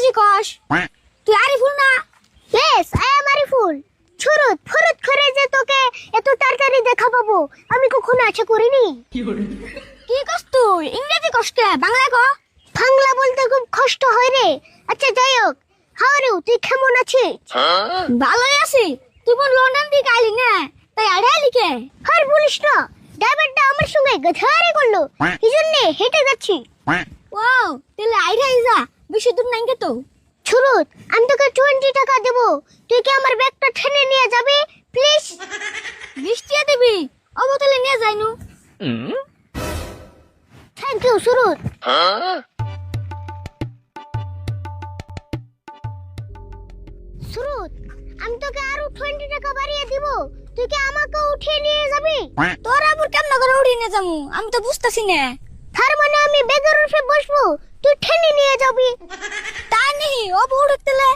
ইংরেজি কস তুই আরিফুল না? Yes I am Ariful. ছুরুত ফুরুত করে যে তোকে এত তাড়াতাড়ি দেখা পাবো আমি কখনো আশা করিনি। কি কস তুই? ইংরেজি কস কে? বাংলা ক। বাংলা বলতে খুব কষ্ট হয় রে। আচ্ছা যাই হোক, হাউ আর ইউ, তুই কেমন আছিস? ভালোই আছি। তুই বোন লন্ডন থেকে আইলি না, তাই আড়াই লিখে। আর বলিস না, ড্রাইভারটা আমার সঙ্গে গাধারি করলো, এই জন্য হেঁটে যাচ্ছি। ওয়াও, তাহলে আইরাই যা, বেশি দূর নাই কে তো। ছুরুত, আমি তোকে 20 টাকা দেবো, তুই কি আমার ব্যাগটা টেনে নিয়ে যাবি প্লিজ? 20 টাকা দিবি? অবতলে নিয়ে যাইনু। Thank you সুরুত। সুরুত, আমি তোকে আরো 20 টাকা বাড়িয়ে দিব, তুই কি আমাকে উঠিয়ে নিয়ে যাবি? তোর আবার কেমন করে উড়ি নিয়ে যামু? আমি তো বুঝতাছি না। তার মানে আমি ব্যাগের উপরে বসবো, তুই টেনে নিয়ে যাবি? তাই নেই, ও বউ উঠতেলে।